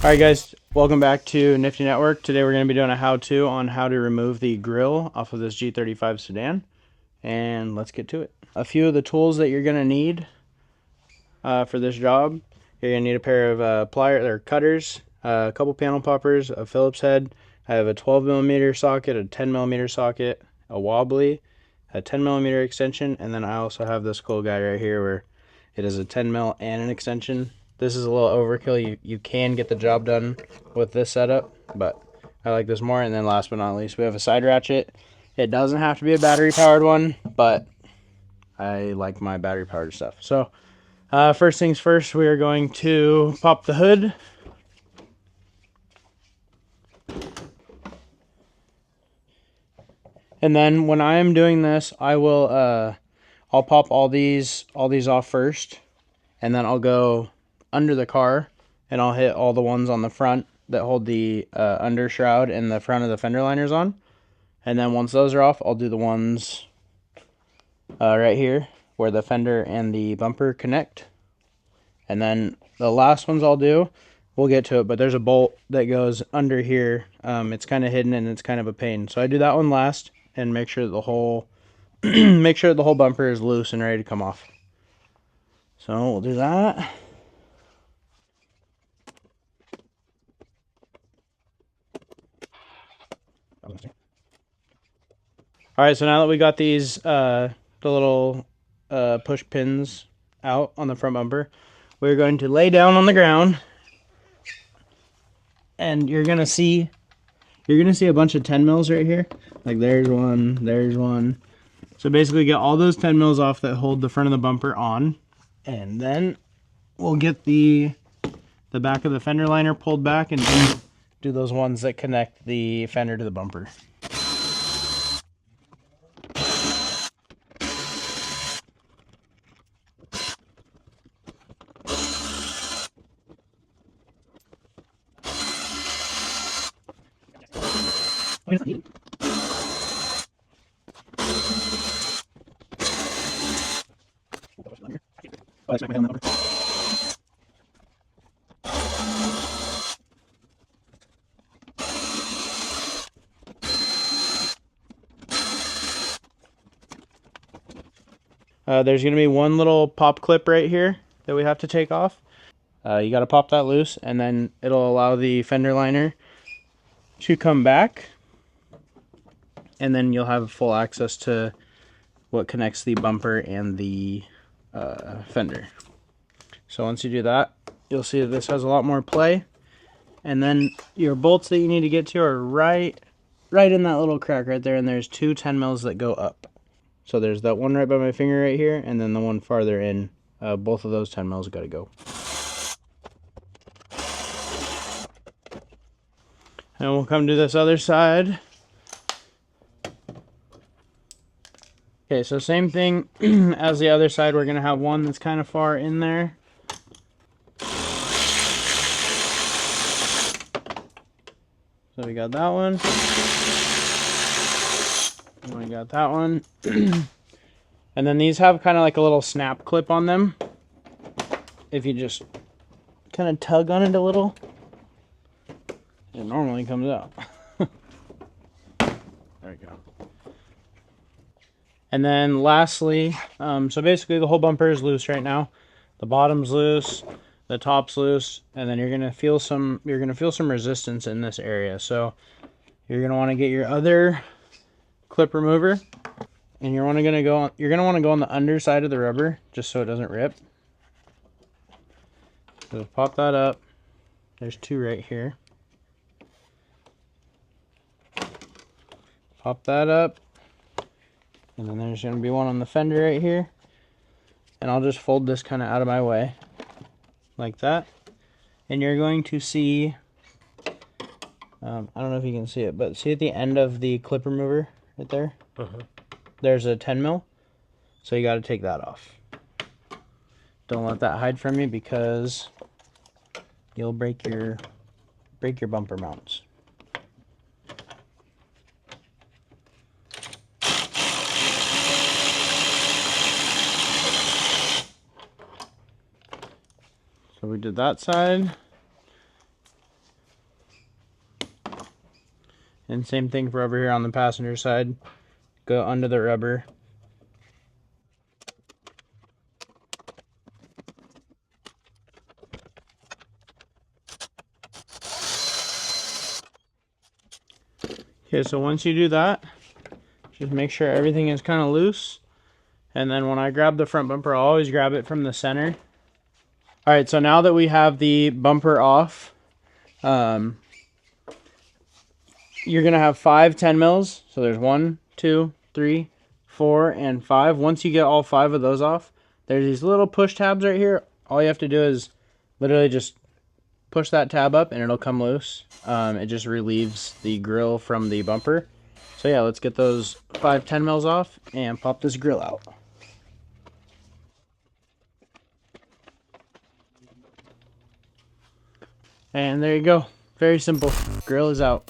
Alright guys, welcome back to Nifty Network. Today we're going to be doing a how-to on how to remove the grill off of this G35 sedan. And let's get to it. A few of the tools that you're going to need for this job. You're going to need a pair of cutters, a couple panel poppers, a Phillips head. I have a 12mm socket, a 10mm socket, a wobbly, a 10mm extension, and then I also have this cool guy right here where it is a 10mm and an extension. This is a little overkill. You can get the job done with this setup, but I like this more. And then last but not least, we have a side ratchet. It doesn't have to be a battery powered one, but I like my battery powered stuff. So first things first, we are going to pop the hood. And then when I am doing this, I'll pop all these off first, and then I'll go under the car and I'll hit all the ones on the front that hold the under shroud and the front of the fender liners on. And then once those are off, I'll do the ones right here where the fender and the bumper connect. And then the last ones I'll do, we'll get to it, but there's a bolt that goes under here. It's kind of hidden and it's kind of a pain. So I do that one last and make sure that the whole make sure that the whole bumper is loose and ready to come off. So we'll do that. Alright, so now that we got these the little push pins out on the front bumper, we're going to lay down on the ground, and you're gonna see a bunch of 10 mils right here. Like there's one. So basically get all those 10 mils off that hold the front of the bumper on, and then we'll get the back of the fender liner pulled back and do those ones that connect the fender to the bumper. There's going to be one little pop clip right here that we have to take off. You got to pop that loose, and then it'll allow the fender liner to come back, and then you'll have full access to what connects the bumper and the fender. So once you do that, you'll see that this has a lot more play, and then your bolts that you need to get to are right in that little crack right there, and there's two 10 mils that go up. So there's that one right by my finger right here, and then the one farther in. Both of those 10 mils got to go. And we'll come to this other side. Okay, so same thing as the other side. We're going to have one that's kind of far in there. So we got that one. And we got that one. And then these have kind of like a little snap clip on them. If you just kind of tug on it a little, it normally comes out. There we go. And then lastly, so basically the whole bumper is loose right now. The bottom's loose, the top's loose, and then you're gonna feel some resistance in this area. So you're gonna want to get your other clip remover, and you're gonna want to go on the underside of the rubber just so it doesn't rip. So pop that up. There's two right here. Pop that up. And then there's going to be one on the fender right here. And I'll just fold this kind of out of my way. Like that. And you're going to see, I don't know if you can see it, but see at the end of the clip remover right there? There's a 10 mil. So you got to take that off. Don't let that hide from you because you'll break your bumper mounts. So we did that side. And same thing for over here on the passenger side. Go under the rubber. Okay, so once you do that, just make sure everything is kind of loose. And then when I grab the front bumper, I'll always grab it from the center. All right, so now that we have the bumper off, you're gonna have 5 10 mils. So there's 1, 2, 3, 4, and 5. Once you get all 5 of those off, there's these little push tabs right here. All you have to do is literally just push that tab up and it'll come loose. It just relieves the grill from the bumper. So yeah, let's get those 5 10 mils off and pop this grill out. And there you go. Very simple. Grill is out.